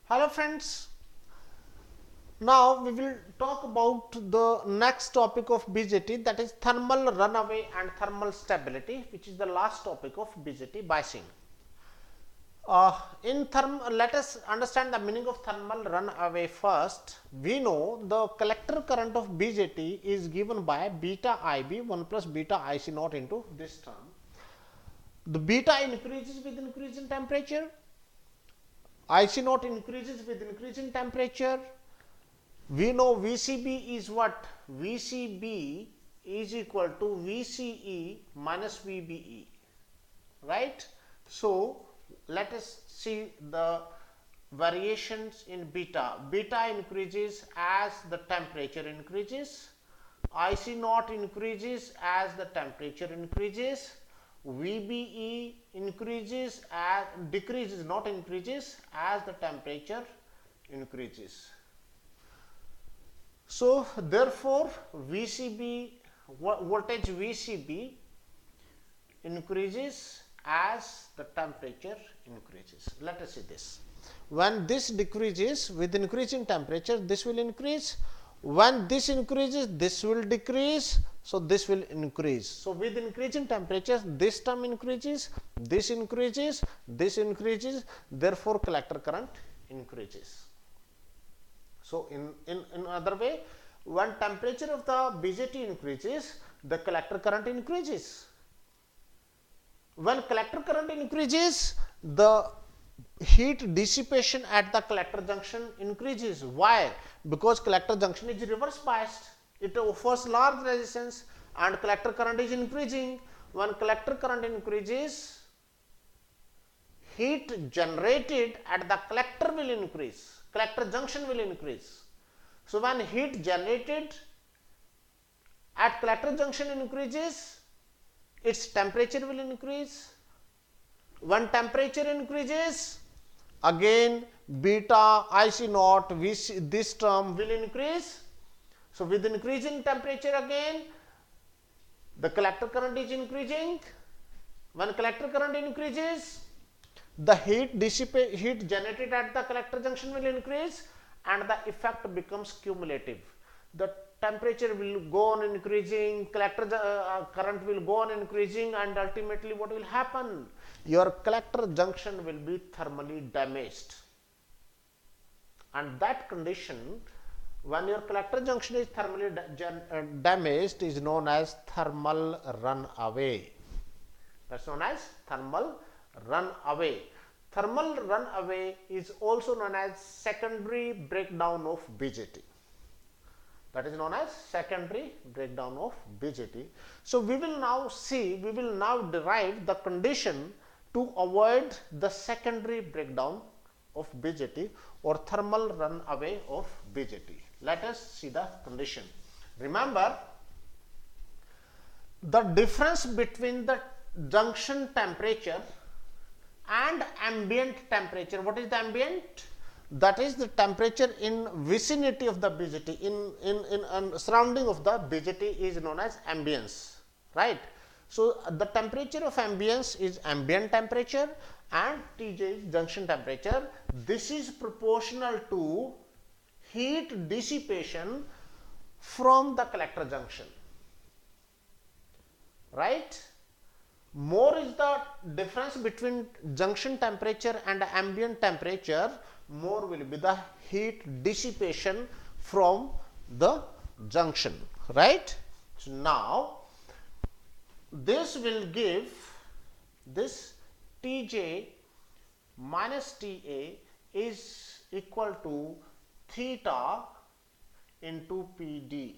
Hello friends, now we will talk about the next topic of BJT, that is thermal runaway and thermal stability, which is the last topic of BJT biasing. Let us understand the meaning of thermal runaway first. We know the collector current of BJT is given by beta IB 1 plus beta IC naught into this term. The beta increases with increase in temperature, IC naught increases with increase in temperature. We know VCB is what? VCB is equal to VCE minus VBE, right? So, let us see the variations in beta. Beta increases as the temperature increases, IC naught increases as the temperature increases, VBE increases as decreases, not increases, as the temperature increases. So, therefore, VCB voltage VCB increases as the temperature increases. Let us see this. When this decreases with increasing temperature, this will increase. When this increases, this will decrease. So, this will increase. So, with increasing temperature, this term increases, this increases, this increases. Therefore, collector current increases. So, in other way, when temperature of the BJT increases, the collector current increases. When collector current increases, the heat dissipation at the collector junction increases. Why? Because collector junction is reverse biased. It offers large resistance and collector current is increasing. When collector current increases, heat generated at the collector will increase. Collector junction will increase. So, when heat generated at collector junction increases, its temperature will increase. When temperature increases, again beta IC naught VC, this term will increase. So, with increasing temperature again, the collector current is increasing. When collector current increases, the heat generated at the collector junction will increase and the effect becomes cumulative. The temperature will go on increasing, collector current will go on increasing, and ultimately what will happen? Your collector junction will be thermally damaged. And that condition, when your collector junction is thermally damaged, is known as thermal runaway. That is known as thermal runaway. Thermal runaway is also known as secondary breakdown of BJT. That is known as secondary breakdown of BJT. So, we will now derive the condition to avoid the secondary breakdown of BJT or thermal runaway of BJT. Let us see the condition. Remember, the difference between the junction temperature and ambient temperature. What is the ambient? That is the temperature in vicinity of the BJT, in surrounding of the BJT is known as ambience, right? So, the temperature of ambience is ambient temperature and Tj is junction temperature. This is proportional to heat dissipation from the collector junction, right? More is the difference between junction temperature and ambient temperature, more will be the heat dissipation from the junction, right? So, now this will give this Tj minus Ta is equal to theta into Pd,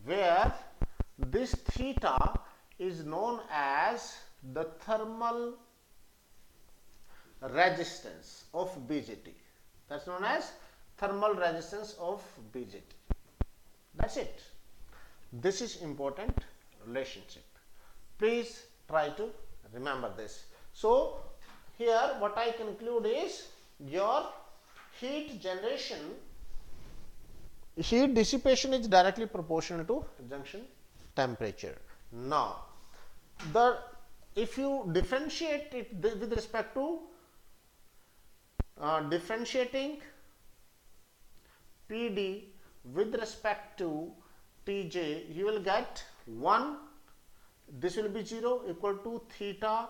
where this theta is known as the thermal resistance of BJT. That is known as thermal resistance of BJT. That is it. This is important relationship. Please try to remember this. So, here what I conclude is your heat dissipation is directly proportional to junction temperature. Now, if you differentiate it with respect to differentiating PD with respect to Tj, you will get 1, this will be 0 equal to theta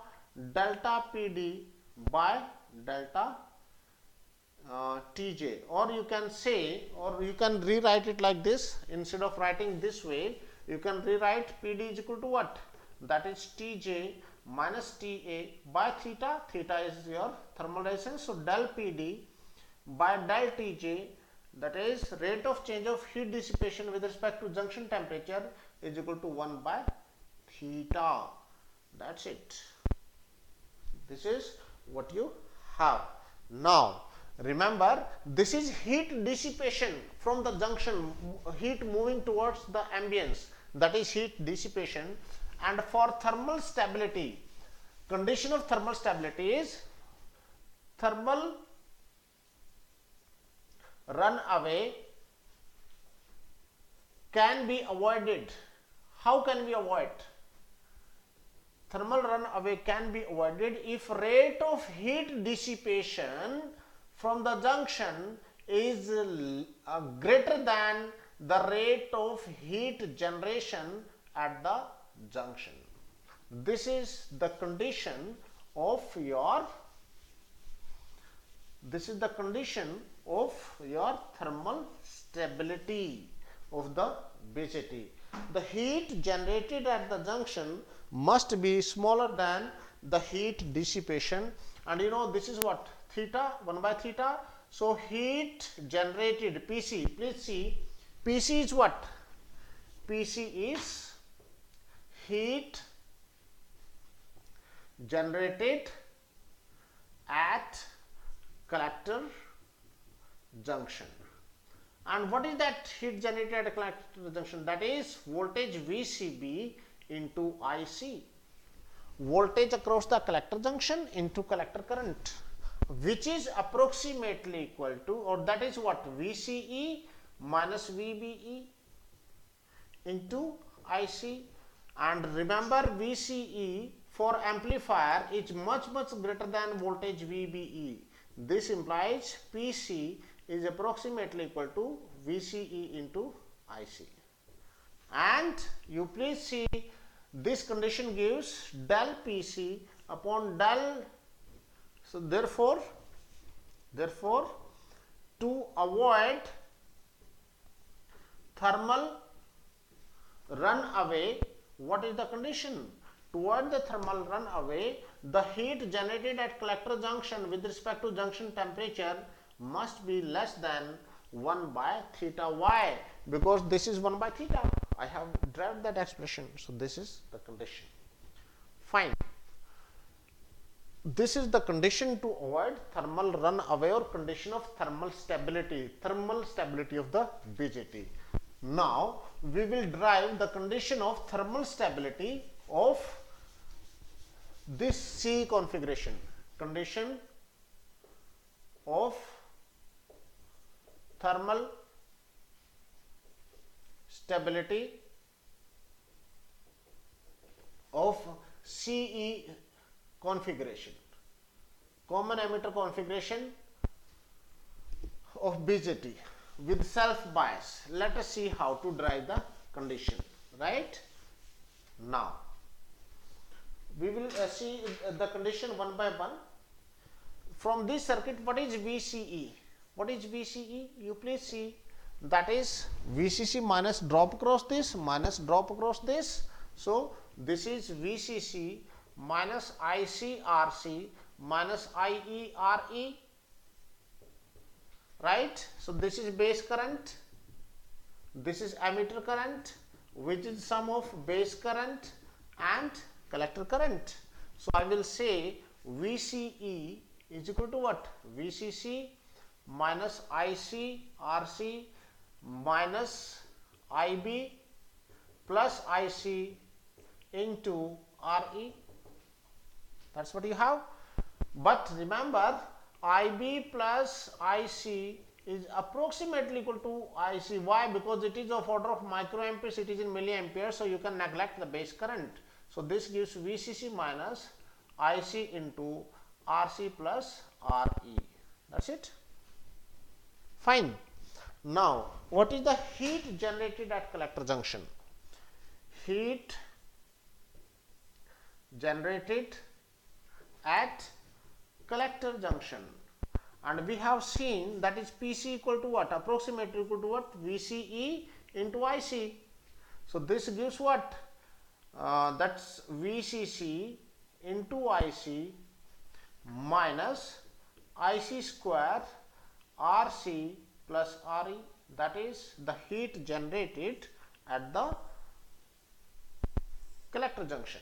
delta PD by delta Tj, or you can say, or you can rewrite it like this. Instead of writing this way, you can rewrite PD is equal to what? That is Tj minus Ta by theta. Theta is your thermal resistance. So del PD by del Tj, that is rate of change of heat dissipation with respect to junction temperature, is equal to 1 by theta. That's it. This is what you have. Now remember, this is heat dissipation from the junction, heat moving towards the ambience, that is heat dissipation. And for thermal stability, condition of thermal stability is thermal runaway can be avoided. How can we avoid? Thermal runaway can be avoided if rate of heat dissipation from the junction is greater than the rate of heat generation at the junction. This is the condition of your thermal stability of the BJT. The heat generated at the junction must be smaller than the heat dissipation, and you know this is what? Theta, 1 by theta. So heat generated, PC, please see, PC is what? PC is heat generated at collector junction. And what is that heat generated at a collector junction? That is voltage VCB into IC. Voltage across the collector junction into collector current, which is approximately equal to, or that is what? VCE minus VBE into IC. And remember, VCE for amplifier is much greater than voltage VBE. This implies PC is approximately equal to VCE into IC. And you please see, this condition gives del PC upon del. So therefore to avoid thermal runaway, what is the condition? To avoid the thermal runaway, the heat generated at collector junction with respect to junction temperature must be less than 1 by theta. Why? Because this is 1 by theta. I have derived that expression. So this is the condition. Fine. This is the condition to avoid thermal runaway, or condition of thermal stability of the BJT. Now we will derive the condition of thermal stability of this C configuration. Condition of thermal stability of CE configuration, common emitter configuration of BJT with self bias. Let us see how to derive the condition. Right now we will see the condition one by one. From this circuit, what is VCE? What is VCE? You please see, that is VCC minus drop across this, minus drop across this. So this is VCC minus ICRC minus IERE, right? So this is base current, this is emitter current, which is sum of base current and collector current. So I will say VCE is equal to what? VCC minus ICRC minus IB plus IC into RE. That's what you have. But remember, IB plus IC is approximately equal to IC. Why? Because it is of order of microamperes, it is in milliamperes, so you can neglect the base current. So this gives VCC minus IC into RC plus RE. That's it. Fine. Now, what is the heat generated at collector junction? Heat generated at collector junction, and we have seen that is PC equal to what? Approximately equal to what? VCE into IC. So, this gives what? That's VCC into IC minus IC square RC plus RE, that is the heat generated at the collector junction.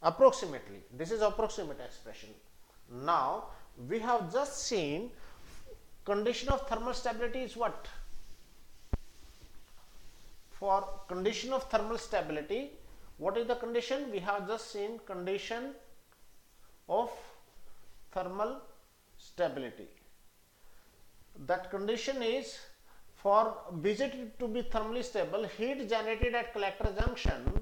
Approximately, this is approximate expression. Now, we have just seen condition of thermal stability is what? For condition of thermal stability, what is the condition? We have just seen condition of thermal stability. That condition is for BJT to be thermally stable, heat generated at collector junction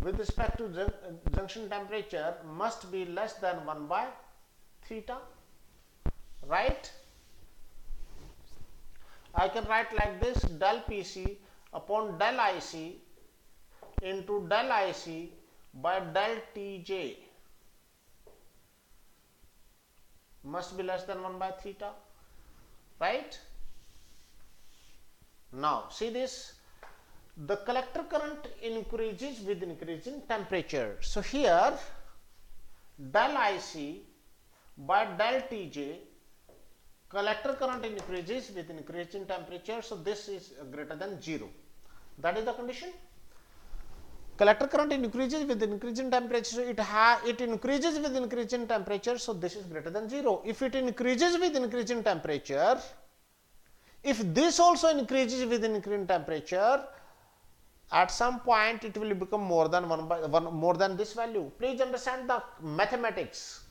with respect to junction temperature must be less than 1 by theta, right? I can write like this: del PC upon del IC into del IC by del Tj must be less than 1 by theta, right? Now, see this, the collector current increases with increasing temperature. So, here del IC by del Tj, collector current increases with increasing temperature. So, this is greater than 0. That is the condition. Collector current increases with increasing temperature. So, it increases with increasing temperature. So, this is greater than 0. If it increases with increasing temperature, if this also increases with increasing temperature, at some point it will become more than more than this value. Please understand the mathematics.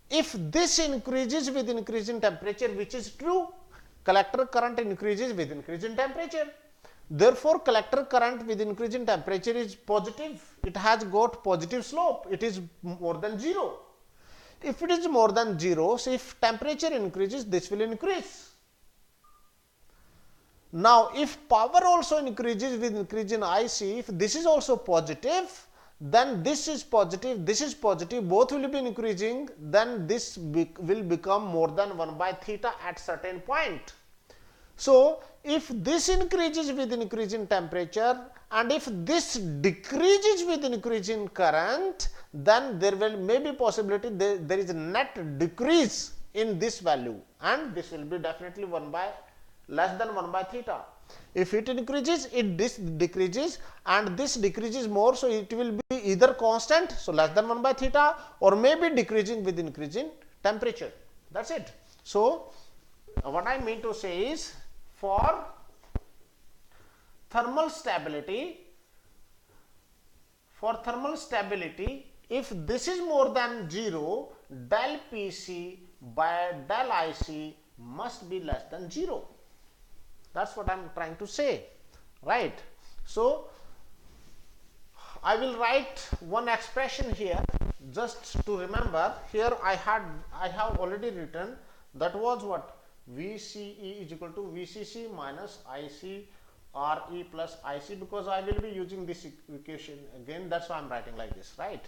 If this increases with increasing temperature, which is true, collector current increases with increasing temperature. Therefore, collector current with increasing temperature is positive. It has got positive slope. It is more than 0. If it is more than 0, so if temperature increases, this will increase. Now, if power also increases with increase in IC, if this is also positive, then this is positive, both will be increasing, then this will become more than 1 by theta at certain point. So, if this increases with increase in temperature and if this decreases with increase in current, then there will maybe possibility there is a net decrease in this value, and this will be definitely less than 1 by theta. If it increases, this decreases, and this decreases more, so it will be either constant, so less than 1 by theta, or maybe decreasing with increasing temperature. That's it. So, what I mean to say is, for thermal stability, if this is more than 0, del PC by del IC must be less than 0. That's what I am trying to say, right? So, I will write one expression here just to remember. Here I have already written, that was what? VCE is equal to VCC minus IC RE plus IC, because I will be using this equation again, that's why I am writing like this, right?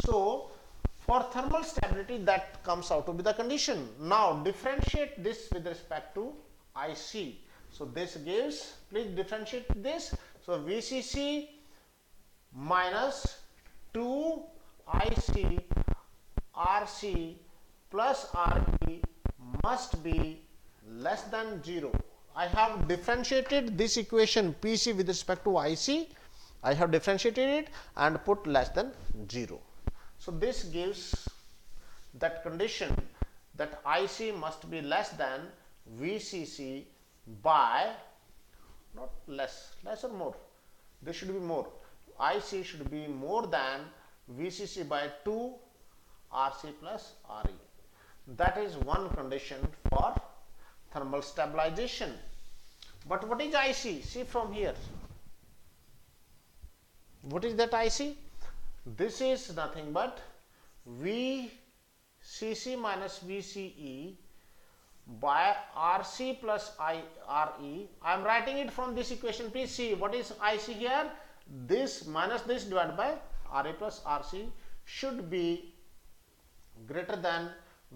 So, for thermal stability, that comes out to be the condition. Now, differentiate this with respect to IC. So, this gives, please differentiate this. So, VCC minus 2 IC RC plus RE must be less than 0. I have differentiated this equation PC with respect to IC. I have differentiated it and put less than 0. So, this gives that condition that IC must be less than VCC by, not less or more, this should be more, IC should be more than VCC by 2 RC plus RE. That is one condition for thermal stabilization. But what is IC? See from here. What is that IC? This is nothing but VCC minus VCE by RC plus RE. I am writing it from this equation. Please see what is IC here. This minus this divided by RA plus RC should be greater than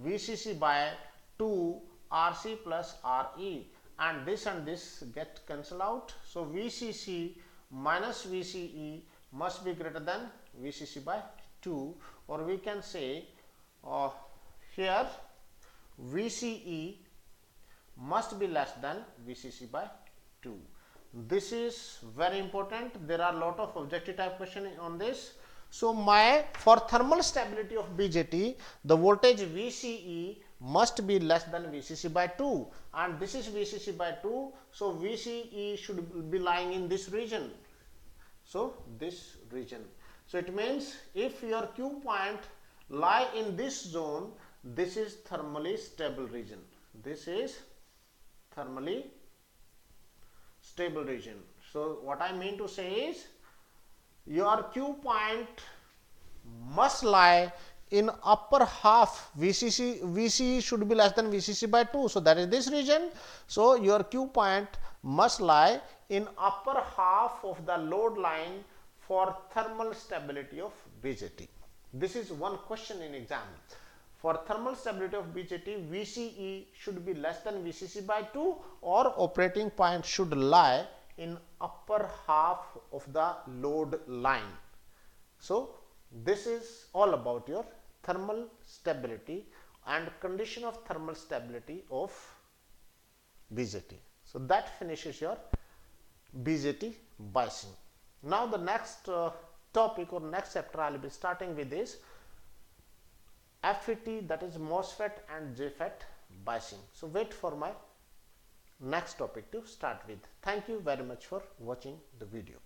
VCC by 2 RC plus RE, and this get cancelled out. So VCC minus VCE must be greater than VCC by 2, or we can say here VCE must be less than VCC by 2. This is very important. There are a lot of objective type question on this. So for thermal stability of BJT, the voltage VCE must be less than VCC by 2, and this is VCC by 2. So VCE should be lying in this region. So this region. So it means if your Q point lie in this zone, this is thermally stable region. This is thermally stable region. So what I mean to say is your Q point must lie in upper half. VCE should be less than VCC by 2. So that is this region. So your Q point must lie in upper half of the load line for thermal stability of BJT. This is one question in exam. For thermal stability of BJT, VCE should be less than VCC by 2, or operating point should lie in upper half of the load line. So this is all about your thermal stability and condition of thermal stability of BJT. So that finishes your BJT biasing. Now the next topic or next chapter I will be starting with is FET, that is MOSFET and JFET biasing. So wait for my next topic to start with. Thank you very much for watching the video.